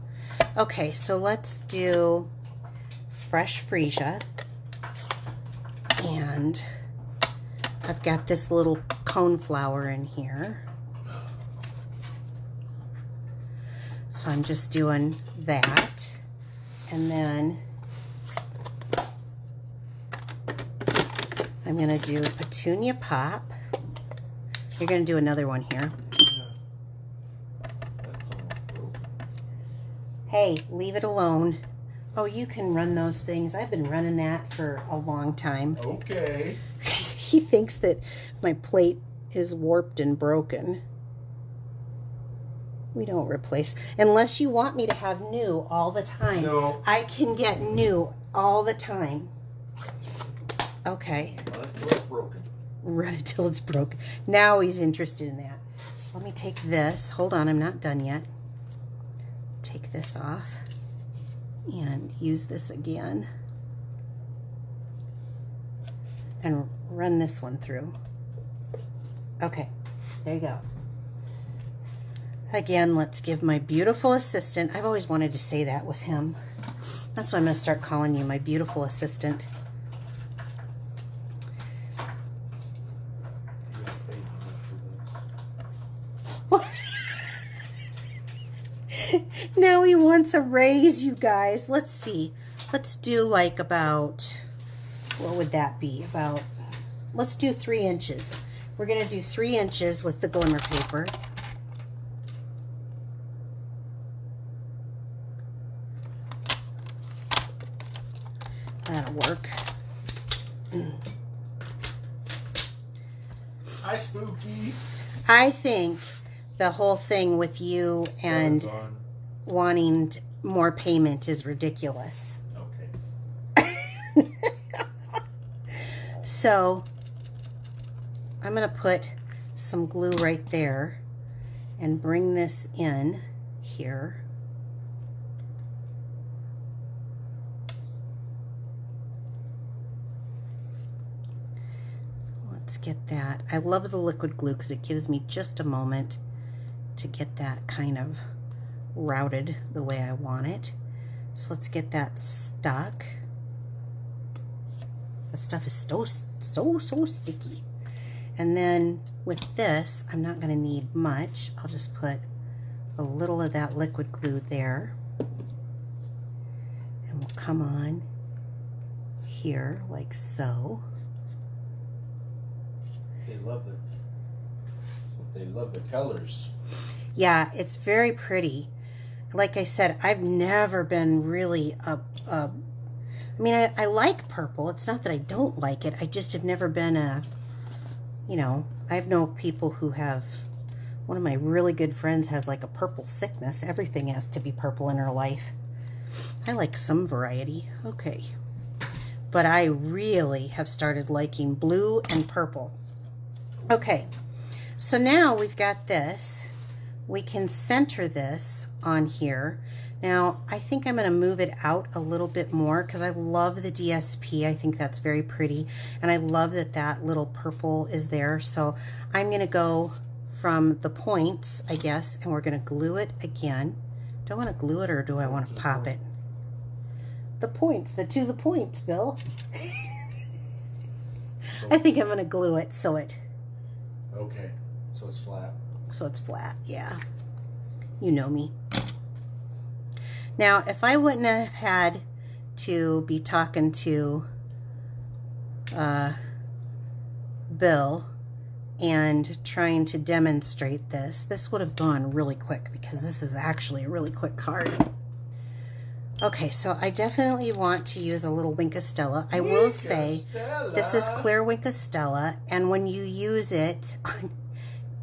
Speaker 1: Okay, so let's do fresh freesia. And I've got this little cone flower in here. So I'm just doing that. And then I'm going to do Petunia Pop. You're going to do another one here. Hey, leave it alone. Oh, you can run those things. I've been running that for a long time.
Speaker 2: Okay.
Speaker 1: He thinks that my plate is warped and broken. We don't replace. Unless you want me to have new all the time.
Speaker 2: No.
Speaker 1: I can get new all the time. Okay.
Speaker 2: Well, that's broken.
Speaker 1: Run it till it's broken. Now he's interested in that. So let me take this. Hold on, I'm not done yet. Take this off and use this again. And run this one through. Okay, there you go. Again, let's give my beautiful assistant, I've always wanted to say that with him. That's why I'm going to start calling you my beautiful assistant. Now he wants wants a raise, you guys. Let's see. Let's do like about, what would that be? About, let's do 3 inches. We're going to do 3 inches with the glimmer paper. That'll work.
Speaker 2: Hi, Spooky.
Speaker 1: I think the whole thing with you and wanting more payment is ridiculous.
Speaker 2: Okay.
Speaker 1: So I'm going to put some glue right there and bring this in here. Let's get that. I love the liquid glue because it gives me just a moment to get that kind of routed the way I want it. So let's get that stuck. This stuff is so sticky. And then with this, I'm not going to need much. I'll just put a little of that liquid glue there. And we'll come on here like so.
Speaker 2: They love the colors.
Speaker 1: Yeah, it's very pretty. Like I said, I've never been really I mean, I like purple. It's not that I don't like it. I just have never been you know, I know people who have, one of my really good friends has like a purple sickness. Everything has to be purple in her life. I like some variety. Okay. But I really have started liking blue and purple. Okay. So now we've got this. We can center this on here. Now, I think I'm going to move it out a little bit more because I love the DSP. I think that's very pretty. And I love that that little purple is there. So I'm going to go from the points, I guess, and we're going to glue it again. Do I want to glue it or do I want to pop it? The points, to the points, Bill. I think I'm going to glue it so it...
Speaker 2: Okay, so it's flat.
Speaker 1: So it's flat, yeah. You know me. Now, if I wouldn't have had to be talking to Bill and trying to demonstrate this, this would have gone really quick because this is actually a really quick card. Okay, so I definitely want to use a little Wink of Stella. I will say this is clear Wink of Stella, and when you use it,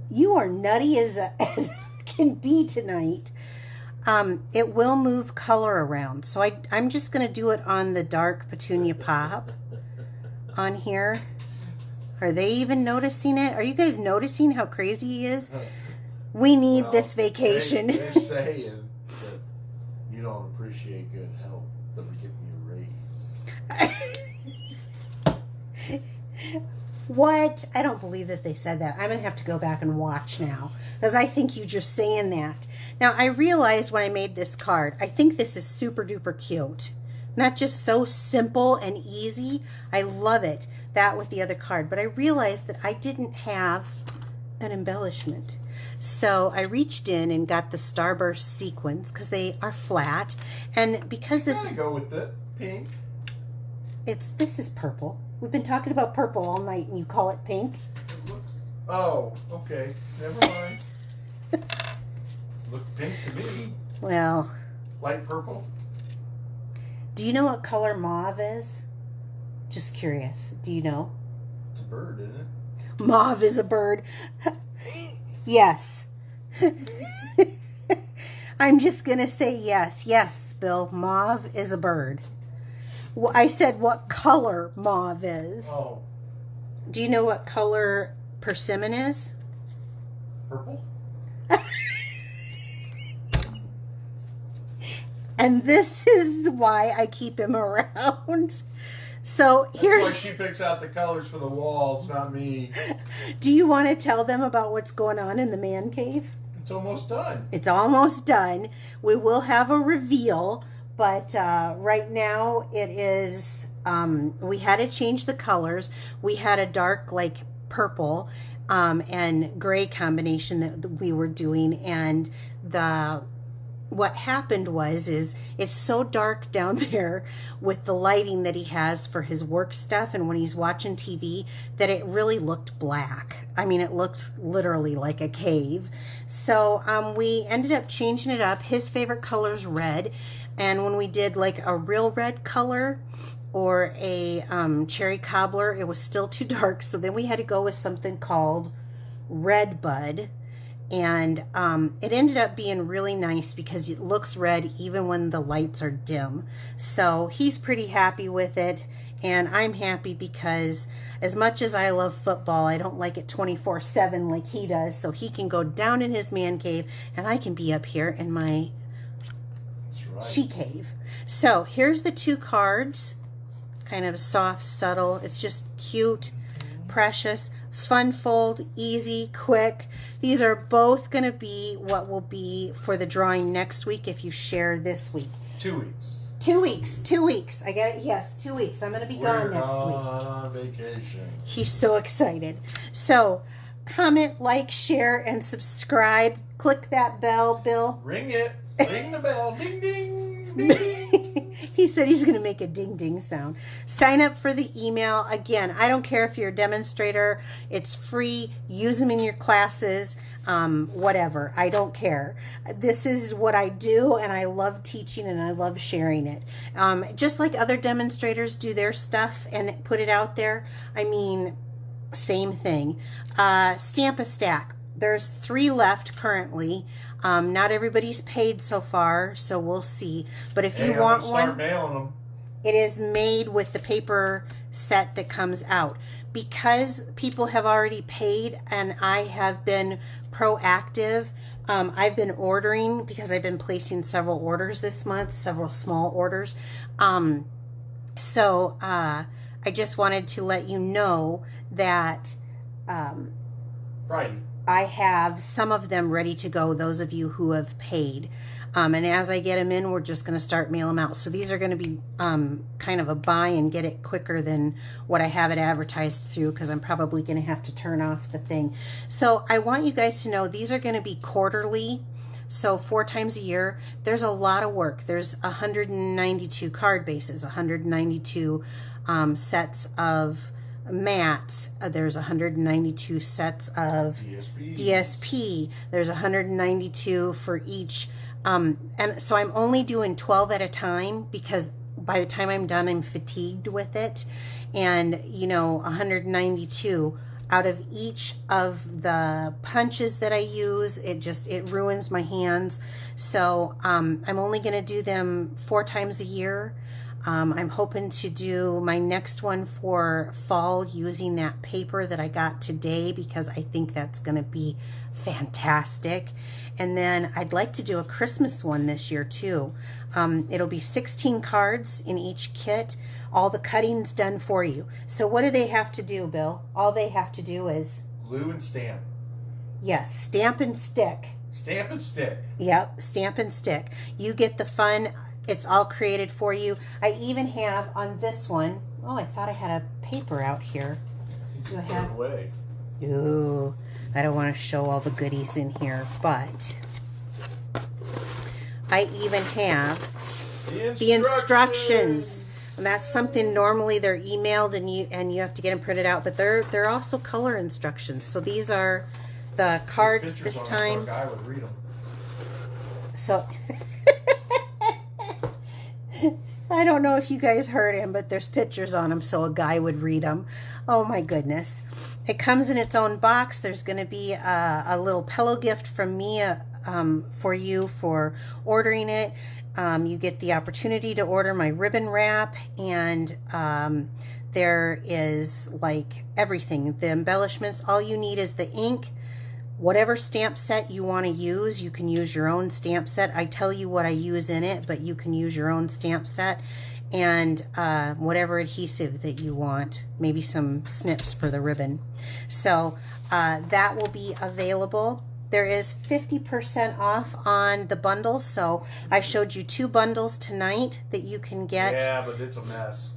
Speaker 1: you are nutty as can be tonight. It will move color around. So I'm just going to do it on the dark Petunia Pop on here. Are they even noticing it? Are you guys noticing how crazy he is? We need this vacation.
Speaker 2: They're saying that you don't appreciate good help. They'll give me a raise.
Speaker 1: What? I don't believe that they said that. I'm going to have to go back and watch now because I think you just saying that. Now, I realized when I made this card, I think this is super duper cute. Not just so simple and easy. I love it. That with the other card. But I realized that I didn't have an embellishment. So I reached in and got the Starburst sequins because they are flat. And because this...
Speaker 2: You gotta go with the pink.
Speaker 1: This is purple. We've been talking about purple all night and you call it pink?
Speaker 2: Oh, okay. Never mind. Look pink to me.
Speaker 1: Well...
Speaker 2: Light purple?
Speaker 1: Do you know what color mauve is? Just curious. Do you know?
Speaker 2: It's a bird, isn't it?
Speaker 1: Mauve is a bird. Yes. I'm just going to say yes. Yes, Bill. Mauve is a bird. Well, I said what color mauve is.
Speaker 2: Oh.
Speaker 1: Do you know what color persimmon is?
Speaker 2: Purple?
Speaker 1: And this is why I keep him around. So here's...
Speaker 2: That's why she picks out the colors for the walls, not me.
Speaker 1: Do you want to tell them about what's going on in the man cave?
Speaker 2: It's almost done.
Speaker 1: It's almost done. We will have a reveal, but right now it is... we had to change the colors. We had a dark, like, purple and gray combination that we were doing, and the what happened is it's so dark down there with the lighting that he has for his work stuff and when he's watching TV that it really looked black. I mean, it looked literally like a cave. So we ended up changing it up. His favorite color is red. And when we did like a real red color or a cherry cobbler, it was still too dark. So then we had to go with something called Red Bud. And it ended up being really nice because it looks red even when the lights are dim. So he's pretty happy with it, and I'm happy because as much as I love football, I don't like it 24/7 like he does. So he can go down in his man cave and I can be up here in my she cave. So here's the 2 cards, kind of soft, subtle. It's just cute, precious. Fun fold, easy, quick. These are both going to be what will be for the drawing next week if you share this week.
Speaker 2: 2 weeks.
Speaker 1: 2 weeks. 2 weeks. I get it. Yes, 2 weeks. I'm going to be gone next week.
Speaker 2: On vacation.
Speaker 1: He's so excited. So comment, like, share, and subscribe. Click that bell, Bill.
Speaker 2: Ring it. Ring the bell. Ding, ding, ding, ding.
Speaker 1: He said he's going to make a ding ding sound. Sign up for the email. Again, I don't care if you're a demonstrator. It's free. Use them in your classes. Whatever. I don't care. This is what I do, and I love teaching, and I love sharing it. Just like other demonstrators do their stuff and put it out there. I mean, same thing. Stamp a stack. There's 3 left currently. Not everybody's paid so far, so we'll see. But if you want one,
Speaker 2: mailing them.
Speaker 1: it is made with the paper set that comes out. Because people have already paid and I have been proactive, I've been ordering because I've been placing several orders this month, several small orders. So I just wanted to let you know that
Speaker 2: Friday.
Speaker 1: I have some of them ready to go, those of you who have paid. And as I get them in, we're just going to start mail them out. So these are going to be kind of a buy and get it quicker than what I have it advertised through because I'm probably going to have to turn off the thing. So I want you guys to know these are going to be quarterly. So 4 times a year. There's a lot of work. There's 192 card bases, 192 sets of mats. There's 192 sets of DSP. There's 192 for each. And so I'm only doing 12 at a time because by the time I'm done, I'm fatigued with it. And, you know, 192 out of each of the punches that I use, it ruins my hands. So I'm only going to do them 4 times a year. I'm hoping to do my next one for fall using that paper that I got today because I think that's going to be fantastic. And then I'd like to do a Christmas one this year too. It'll be 16 cards in each kit. All the cutting's done for you. So what do they have to do, Bill? All they have to do is
Speaker 2: glue and stamp.
Speaker 1: Yes, stamp and stick.
Speaker 2: Stamp and stick.
Speaker 1: Yep, stamp and stick. You get the fun. It's all created for you. I even have on this one, oh, I thought I had a paper out here. Do I have?
Speaker 2: Away.
Speaker 1: Ooh, I don't want to show all the goodies in here, but I even have the instructions. And that's something normally they're emailed and you have to get them printed out, but they're also color instructions. So these are the cards this time.
Speaker 2: So a guy would read them.
Speaker 1: So I don't know if you guys heard him, but there's pictures on them so a guy would read them. Oh my goodness. It comes in its own box. There's going to be a little pillow gift from me for you for ordering it. You get the opportunity to order my ribbon wrap, and there is like everything. The embellishments, all you need is the ink. Whatever stamp set you want to use, you can use your own stamp set. I tell you what I use in it, but you can use your own stamp set. And whatever adhesive that you want, maybe some snips for the ribbon. So that will be available. There is 50% off on the bundles. So I showed you 2 bundles tonight that you can get.
Speaker 2: Yeah, but it's a mess.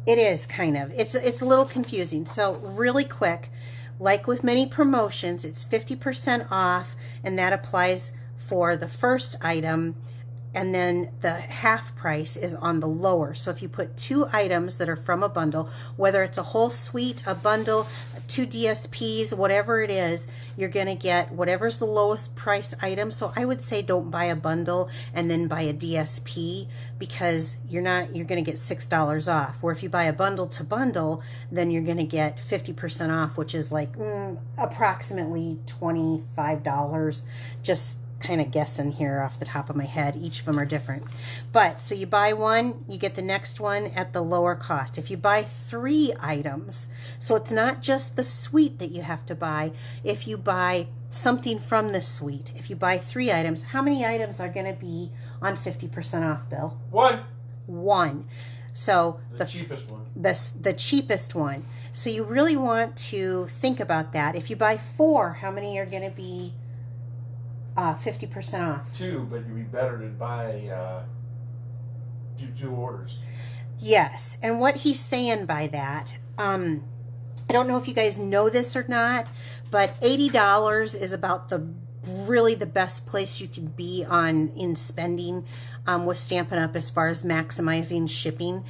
Speaker 1: It is kind of. It's a little confusing. So really quick. Like with many promotions, it's 50% off, and that applies for the first item and then the half price is on the lower. So if you put 2 items that are from a bundle, whether it's a whole suite, a bundle, 2 DSPs, whatever it is, you're going to get whatever's the lowest price item. So I would say don't buy a bundle and then buy a DSP, because you're going to get $6 off. Where if you buy a bundle to bundle, then you're going to get 50% off, which is like approximately $25. Just kind of guessing here off the top of my head. Each of them are different. But so you buy one, you get the next one at the lower cost. If you buy 3 items, so it's not just the suite that you have to buy. If you buy something from the suite, if you buy 3 items, how many items are going to be on 50% off, Bill? 1. So
Speaker 2: the cheapest one.
Speaker 1: The cheapest one. So you really want to think about that. If you buy 4, how many are going to be 50% off?
Speaker 2: 2, but you'd be better to buy do 2 orders.
Speaker 1: Yes, and what he's saying by that, I don't know if you guys know this or not, but $80 is about really the best place you could be in spending with Stampin' Up! As far as maximizing shipping,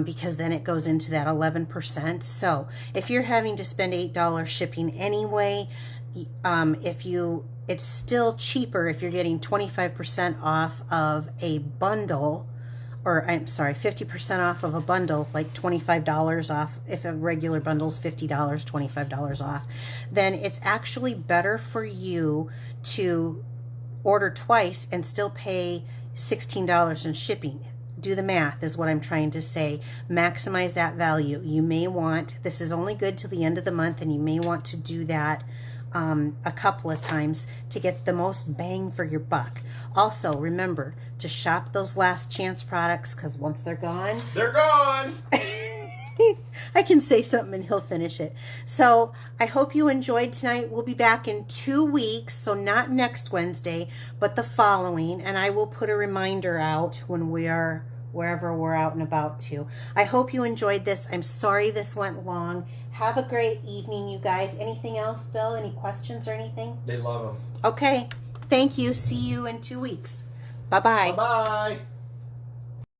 Speaker 1: because then it goes into that 11%. So if you're having to spend $8 shipping anyway, it's still cheaper if you're getting 25% off of a bundle, or I'm sorry, 50% off of a bundle, like $25 off. If a regular bundle is $50, $25 off, then it's actually better for you to order twice and still pay $16 in shipping. Do the math is what I'm trying to say. Maximize that value. You may want, this is only good till the end of the month, and you may want to do that a couple of times to get the most bang for your buck. Also, remember to shop those last chance products, because once they're gone,
Speaker 2: they're gone.
Speaker 1: I can say something and he'll finish it. So I hope you enjoyed tonight. We'll be back in 2 weeks, so not next Wednesday, but the following, and I will put a reminder out when we are wherever we're out and about to. I hope you enjoyed this. I'm sorry this went long. Have a great evening, you guys. Anything else, Bill? Any questions or anything?
Speaker 2: They love them.
Speaker 1: Okay. Thank you. See you in 2 weeks. Bye-bye.
Speaker 2: Bye-bye.